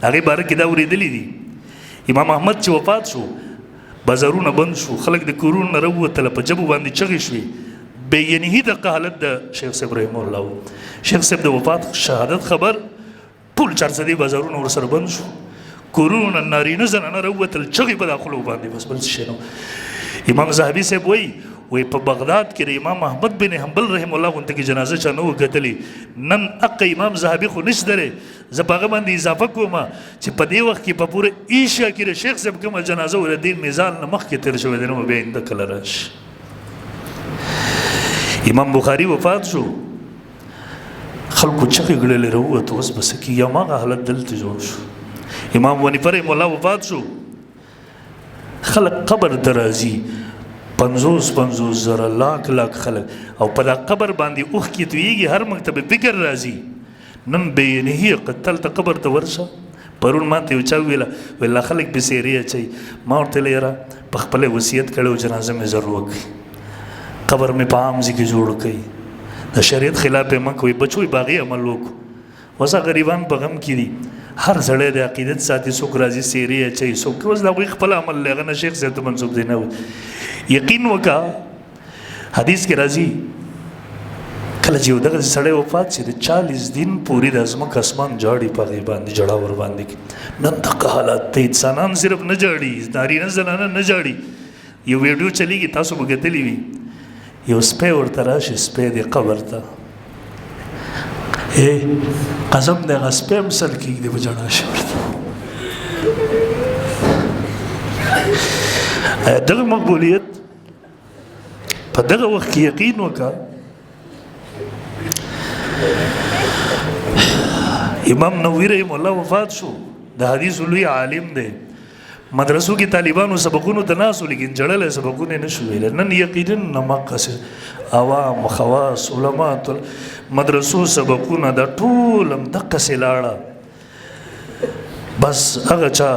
هغې باره کې دا اورېدلي دي امام احمد چې وفات شو بازارونه بند شو خلک د کورونو نه راووتله په جبو باندې چغې شوې بې ینهي دقه حالت د شیخ صاحب رحمه الله و شیخ صاحب د وفات شهادت خبر ټول چارڅدې بازارونه ورسره بند شو کورونو نه نارینه زنانه راووتل چغې په دا خولو باندې بس بل څه شی نه امام ذهبي صاحب وایي په بغداد کې د امام احمد بن حنبل رحم الله غونته کې جنازه چا نه و کتلې نن اقه امام ذهبي خو نشته دی زه په هغه باندې اضافه کوم چې په دې وخت کې په پوره ایشیا کې د شیخ صاحب کومه جنازه وه د دې میزان نه مخکې تېر شوی دی نو بیا آینده کله راشي امام بخاري وفات شو خلکو چغې ګړلې راووتو اوس به څه کېږي هماغه حالت دلته جوړ شو امام ونیفه رحم الله وفات شو خلک قبر ته راځي 50 زره لاک خلک او په دا قبر باندې اوښکې تویېږي هر مکتب فکر راځي نن بې نهي قتل ته قبر ته ورشه پرون ما ته یو چا ویله خلک پې سیرې اچوي ما ورته ویله یاره په خپله وصیت کړی و جنازه مې زر وکړي قبر مې په عام ځای کې جوړ کړي د شریعت خلاف یې مه کوئ بچو یې باغې عمل وکړو اوس غریبان په غم کې دي هر سړی د عقیدت ساتي څوک راځي سیرې اچوي څوک اوس د هغوی خپل عمل دی هغه نه شیخ صاحب ته منسوب دی نه یقین وکړه حدیث کې راځي کله چې یو دغه سړی وفات شي د 40 دن پورې د ځمکه اسمان جاړي په هغې باندې جړه ور باندې نن دغه حالات ته انسانان صرف نه جاړي نارینه زنانه نه جاړي یو ویډیو چلیږي تاسو به کتلی وي یو سپی ورته راشي سپی د قبر ته قسم دی هغه سپی هم سر کېږدي په جړا شي ورته دغه مقبولیت په دغه وخت کې یقین وکړه امام نووي رحم الله وفات شو د حدیث لوی عالم دی مدرسو کې طالبانو سبقونو ته ناست لیکن جړلی سبقونه یې نشو ویلی نن یقینا نمقص عوام خواص علما مدرسو سبقونه دا ټول همدقسې لاړه بس هغه چا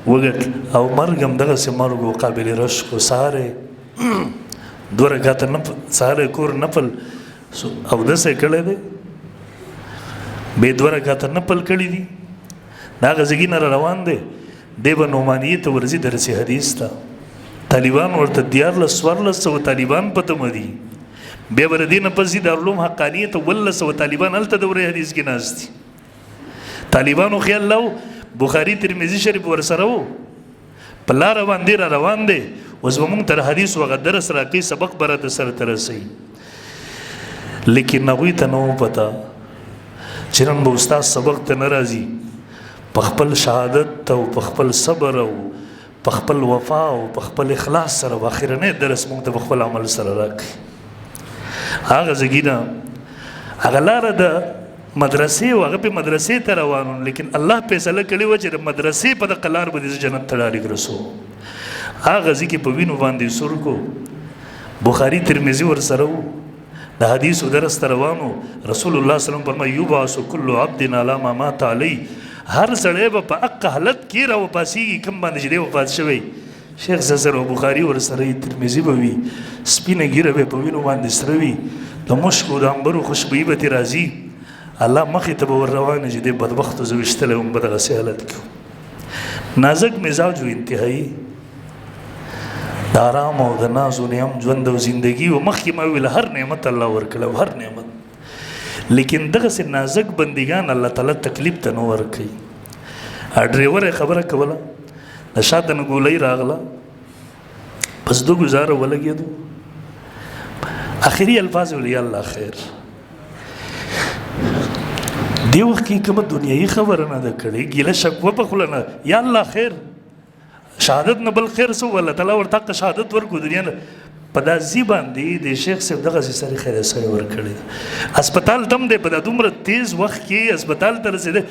وګټ او مرګ هم دغسې مرګ و قابل رشک و سهار یې 2 رکعته سهار یې کور نفل اودس یې کړی دی بې 2 رکعته نفل کړي دي د هغه ځګي نه را روان دی دی به نعمانیې ته ورځي درسي حدیث ته طالبان ورته 1400 طالبان په تمه دي بیا به د دې نه پس دي دارالعلوم حقانیې ته 1200 طالبان هلته دورې حدیث کې ناست دي طالبانو خیال لو بخاري ترمذي شریف ورسره و په لاره باندې را روان دی اوس به مونږ تر حدیث وغه درس راکوي سبق به راته سره ته رسوي لیکن هغوی ته نه و پته چې نن به استاد سبق ته نه راځي په خپل شهادت او په خپل صبر او په خپل وفا او په خپل اخلاص سره به اخرنی درس مونږ ته په خپل عمل سره راکړي هغه ځګي نه هغه لاره د مدرسې و هغه په مدرسې ته روانو لیکن الله فیصله کړې وه چې د مدرسې په دغه لار به د جنت ته ډایرک رسو هغه ځای کې په وینو باندې سور کو بخاري ترمذي ورسره و د حدیثو درس ته روانو رسول الله صلی الله علیه وسلم فرمایي یبعث کل عبد علی ما مات علیه هر سړی به په حق حالت کې راوپاسېږي کوم باندې چې دی وفات شوی شیخ زسر او بخاري ورسره وي ترمذي به وي سپینه ږیره به په وینو باندې سره وي د مشکو د عنبرو خوشبويي به ترې راځي الله مخې ته به ور روان چې دی بدبختو زه ویشتلی وم په دغسې حالت کې نازک مزاج و انتهایي د آرام او د ناز و نعم ژوند او زندګي و مخکې ما ویل هر نعمت الله ورکړی او هر نعمت لیکن دغسې نازک بندګان الله تعالی تکلیف ته نه ورکوي ډریور یې خبره کوله د شاته نه ګولۍ راغله پس دو ګزاره ولګېدو آخري الفاظ ویل یا الله خیر دی وخت کې کومه دنیایي خبره نه ده کړې ګیله شکوه په خوله نه یا الله خیر شهادت نه بل خیر څه والله تعالی ورته حق شهادت ورکړو دنیا نه په دا ځي باندې د شیخ صاحب دغسې سړي خیر سړی ورکړی ده هسپتال ته هم دی په دا دومره تیز وخت کې هسپتال ته رسېده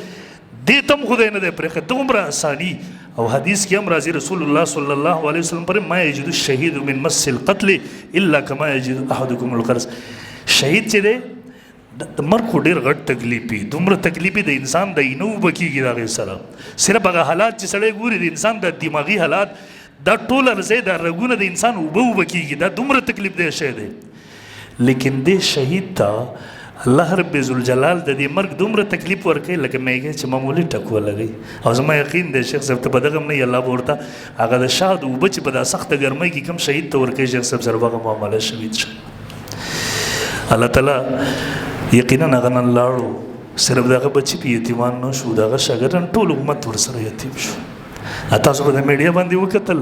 دې ته هم خدای نه دی پرېښی دومره اساني او حدیث کې هم راځي رسول الله صلی الله علیه وسلم پر ما یجد الشهید من مس القتل الا کما یجد احدکم القرص شهید چې دی د مرګ خو ډېر غټ تکلیف وي دومره تکلیف د انسان د اینه اوبه کېږي د هغې سره صرف هغه حالات چې سړی ګوري د انسان د دماغي حالات دا ټول ارزی دا رګونه د انسان اوبه کېږي دا دومره تکلیف دی شی دی لیکن دې شهید ته الله رب ذوالجلال د دې مرګ دومره تکلیف ورکوي لکه میږی چې معمولي ټک ولګوي. او زما یقین دی شیخ صاحب ته په دغه نه الله به ورته هغه د شاه د اوبه چې په دا سخته ګرمۍ کې کوم شهید ته ورکوي شیخ صاحب سره به هغه معامله شهید شي. الله تعالی یقینا هغه نن لاړو صرف دغه بچي په یتیمان نه شو دغه شاګردان ټول امت ورسره یتیم شو. تاسو په د میډیا باندې وکتل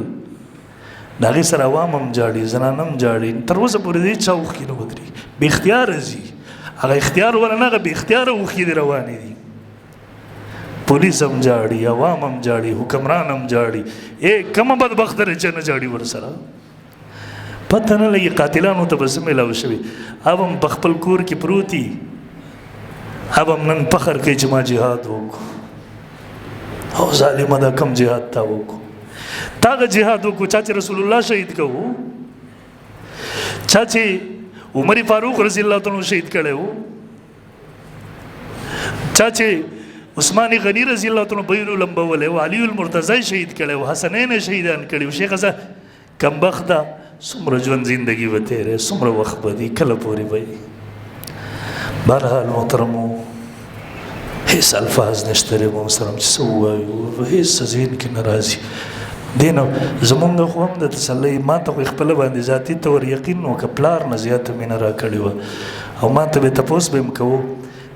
د هغې سره عوام هم جاړي زنان هم جاړي تر اوسه پورې دې چا اوښکې نه ودرېږي بې اختیاره ځي هغه اختیار ولا نه هغه بې اختیاره اوښکې دې روانې دي. پولیس هم جاړي عوام هم جاړي حکمران هم جاړي کومه بدبخته دی چې نه جاړي ورسره پته نه لګي قاتلانو ته به څه میلاو شوي. اب هم په خپل کور کې پروت دي اب هم نن فخر کوي چې ما جهاد وکړو. او ظالمه دا کم جهاد تا وکړو تا هغه جهاد وکړو چا چې رسول الله شهید کوو چا چې عمر فاروق رضی الله تعالی شهید کړی و چا چې عثمان غنی رضی الله تعالی بین لمبولی و علی المرتضی شهید کړی و حسنین شهیدان کړي و. شیخ صاحب کمبخته څومره ژوند زندگی به تېری څومره وخت به دی کله پورې به یې. بهرحال محترمو هیڅ الفاظ نشته دی محترم چې څه ووایو هیڅ ذهن کې نه راځي. دی نو زمونږ خو هم د تسلی ما ته خو خپله باندې ذاتي طور یقین و که پلار نه زیاته مینه راکړې وه او ما ته به تپوس به م کوو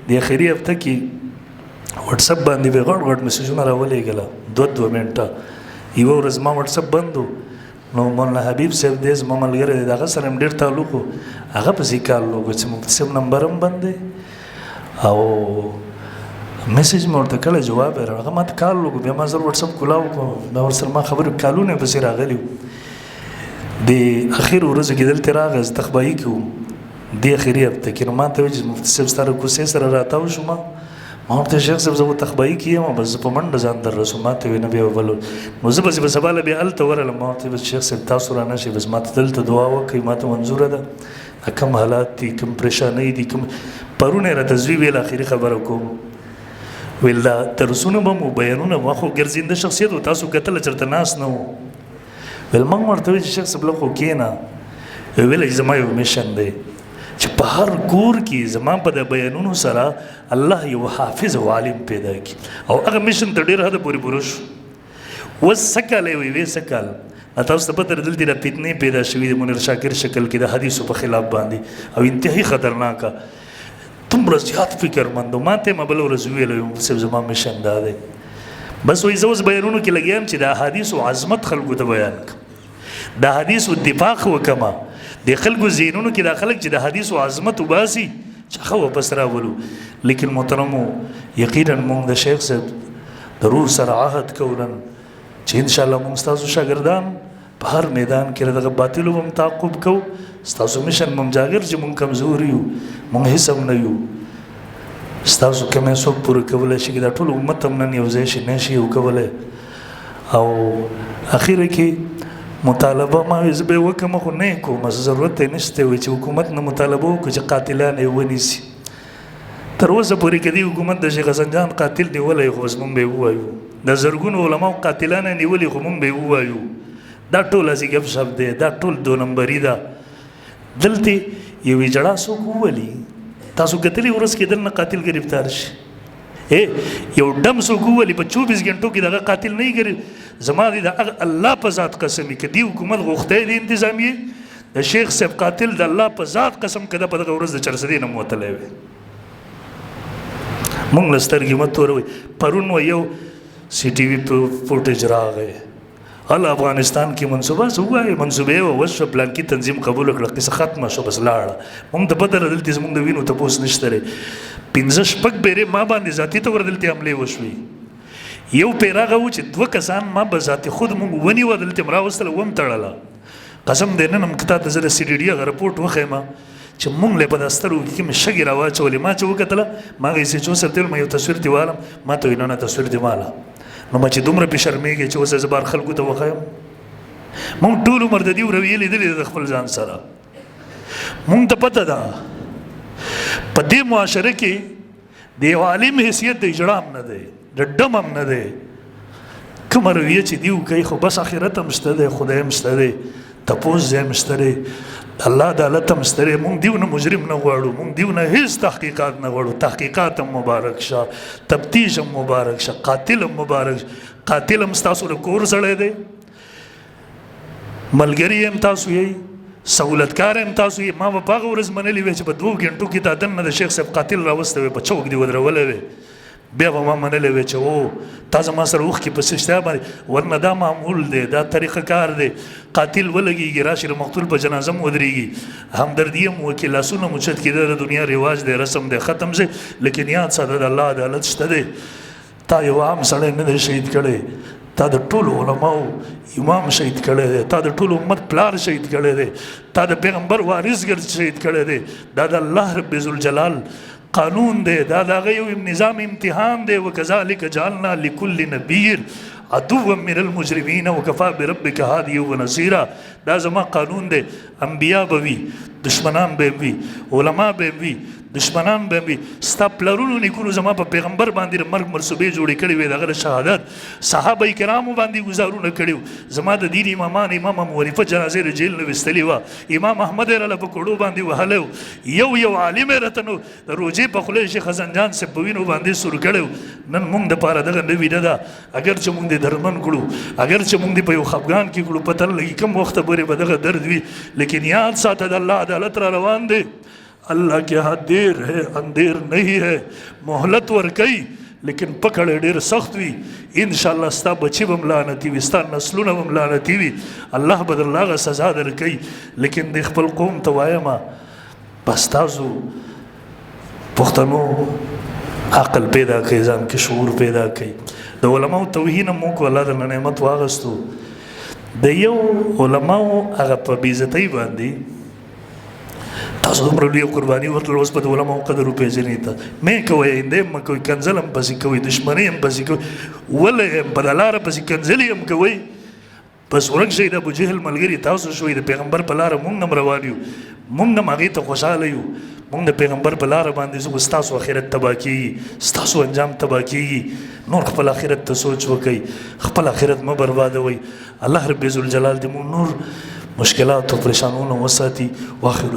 د اخري هفته کې وټسپ باندې به غټ غټ میسیجونه راولېږله 2 منټه یوه ورځ ما وټسپ بند و نو مولانا حبیب صاحب دی زما ملګری دی د هغه سره م ډېر تعلق و هغه پسې کال وکړو چې مفتي صاحب نمبر هم بند دی او میسیج مې ورته کله جواب یې راغی هغه ما ته کال وکړو بیا ما زر وټسپ کولاو کړو دا ورسره ما خبرې کالونه پسې راغلي وو. د اخر ورځو کې دلته راغی زه تخبایي کې وم دې اخري هفته کې نو ما ته وایي چې مفتي صاحب ستا له کوڅې سره راتاو شو ما ورته شیخ صاحب زه خو تخبایي کې یم بس زه په منډه ځان در رسوم ما ته وایي نه بیا بل نو زه بس به سبا له بیا هلته ورغلم ما ورته وایي شیخ صاحب تاسو را نه شئ بس ما ته دلته دعا وکړئ ما ته منظوره ده کوم حالات دي کوم پریشانۍ دي کوم پرونه یې راته زوی ویل اخري خبره کوم ویل دا درسونه به مو بیانونه ما خو ګرځنده شخصیت و تاسو کتله چېرته ناست نه و ویل ما ورته وایي چې شیخ صاحب لږ خو کښېنه ویل چې زما یو میشن دی چې په هر کور کې زما په د بیانونو سره الله یو حافظ او عالم پیدا کړي او هغه میشن ته ډېر حده پورې پوره شو. اوس څه کال یې وایي څه کال تاسو ته پته دلته دا فتنې پیدا شوي د منیر شاکر شکل کې د حدیثو په خلاف باندې او انتهایی خطرناکه دومره زیات فکرمند ما ته ما بله ورځ وویلی صاحب زما میشن دا دی بس وایي زه اوس بیانونو کې لګیا یم چې د احادیثو عظمت خلکو ته بیان کړم د حدیثو دفاع وکړمه د خلکو ذهنونو کې دا خلک چې د حدیثو عظمت وباسي چې ښه واپس راولو. لیکن محترمو یقینا موږ د شیخ صاحب د روح سره عهد کوو نن چې انشاءالله موږ ستاسو شاګردان په هر میدان کې دغه باطلو به تعقب کوو ستاسو میشن به جاګر چې موږ کمزور یو موږ هیڅ هم نه یو ستاسو کوم څوک پوره کولی شي دا ټول امت هم نن یو ځای شي نه شي وکولی. او اخره کې مطالبه ما وایي زه به یې وکړم خو نه یې کوم ضرورت یې نشته وایي چې حکومت نه مطالبه وکړو چې قاتلان یې ونیسي. تر اوسه پورې که دې حکومت د شیخ حسن جان قاتل نیولی خو اوس موږ به یې ووایو د زرګونو علماو قاتلان یې نیولي خو موږ به یې ووایو دا ټول هسې ګپ شپ دی دا ټول 2 نمبري ده. دلته یوې جړه څوک وولي تاسو کتلي ورځ کې دلته قاتل گرفتار شي یو ډم څوک وولي په 24 غنټو کې دغه قاتل نه وي زما د الله په ذات قسم وي که دې حکومت غوښتی د انتظامیې د شیخ صاحب قاتل د الله په ذات قسم که ده په دغه ورځ د چرسدې نه موتلی وی مونږ له سترګې مه توروئ. پرون یو سی ټي وي فوټیج راغی هل افغانستان کې منصوبه څه ووایي منصوبې وه اوس شوه پلانکي تنظیم قبوله کړه قصه ختمه شوه بس لاړه مونږ ته پته ده دلته زمونږ د وینو تپوس نشته دی 15-16 پیرې ما باندې ذاتي طور دلته حملې وشوې یو پیر هغه و چې 2 کسان ما به ذاتي خود مونږ ونیوه دلته م راوستله وم تړله قسم دی نن هم که تا ته زه د سی ډي ډي هغه رپورټ وښیم چې مونږ له په دا سترګو کې کومې شګې راواچولې ما چې وکتله ما هغه ایسچو سره ته ما یو تصویر دې والم ما ته وایي نه نه تصویر دې واله نو ما چې دومره پې شرمېږې چې اوس زه بار خلکو ته وښیم مونږ ټول عمر د دې رویې لیدلې ده د خپل ځان سره مونږ ته پته ده په دې معاشره کې د یو عالم حیثیت د اجړا هم نه دی د ډم هم نه دی کومه رویه چې دیو کوي خو بس آخرت هم شته دی خدای هم شته دی تپوس ځای هم شته دی الله عدالت هم ستره مونږ دیو نه مجرم نه غواړو مونږ دیو نه هیڅ تحقیقات نه غواړو تحقیقات هم مبارک شه تفتیش هم مبارک شه قاتل هم مبارک شه قاتل هم ستاسو د کور سړی دی ملګری هم تاسو یې سهولتکار هم تاسو یې ما به په هغه ورځ منلي وی چې په 2 غنټو کې تا دننه د شیخ صاحب قاتل راوستی وی په چوک دې ودرولی وی بیا به ما منلی وی چې او تا زما سره اوښکې په سجده باندې ورنه دا معمول دی دا طریقه کار دی قاتل ولګېږي راشي د مقتول په جنازه م ودرېږي همدردي هم وکړي لاسونه مو چت کېده د دنیا رواج دی رسم دی ختم شي لیکن یاد ساته د الله عدالت شته دی تا یو عام سړی نه دی شهید کړی تا د ټولو علماو امام شهید کړی دی تا د ټولو امت پلار شهید کړی دی تا د پیغمبر وارث ګرځ شهید کړی دی دا د الله رب ذوالجلال قانون دی دا د هغه یو نظام امتحان دی وکذلک جعلنا لکل نبی عدوا من المجرمین وکفا بربک هادیا ونصیرا دا زما قانون دی انبیا به وي دشمنان به وي علما به وي دشمنان به وي ستا پلرونو نیکونو زما په پیغمبر باندې د مرګ منصوبې جوړې کړې وې د هغه د شهادت صحابه کرامو باندې ګزارونه کړي زما د دین امامان امام ابو حنیفه جنازې د جیل نه ویستلې وه امام احمد یې راله په کوړو باندې وهلی یو عالم یې راته نو د روژې په خوله شیخ حسن صاحب په وینو باندې سور کړی نن موږ دپاره دغه نوي نه ده اگر چې موږ دې درمن کړو اگر چې موږ دې په یو خفګان کې کړو پته نه لګي کوم وخته پورې به دغه درد وي لیکن یاد ساته د الله عدالت را روان دی اللہ کے ہاتھ دیر ہے اندیر نہیں ہے مہلت ورکئی لیکن پکڑ ډیر سخت وي انشاءالله ستا بچی به لعنتي وي ستا نسلونه به لعنتي وي الله به درله هغه سزا درکوي لیکن د خپل قوم ته وایم بس تاسو پښتنو عقل پیدا کړئ ځان کې شعور پیدا کړئ د علماو توهین هم وکړو الله درله نعمت واغستو د یو علماو هغه په بېعزتۍ باندې تاسو دومره لویه قرباني ورکړل اوس به د علماو قدر وپېژنئ ته مې کوئ آینده هم مه کوئ کنځل هم پسې کوئ دشمنۍ هم پسې کوئ ولی هم په دا لاره پسې کنځلې هم کوئ بس ورک شئ د ابوجهل ملګري تاسو شوئ د پیغمبر په لاره مونږ هم روان یو مونږ هم هغې ته خوشحاله یو مونږ د پیغمبر په لاره باندې زه ستاسو آخرت تباه کېږي ستاسو انجام تباه کېږي نور خپل آخرت ته سوچ وکئ خپل آخرت مه بربادوئ الله رب ذوالجلال دې مونږ نور مشکلات او پریشانونه وساتي واخر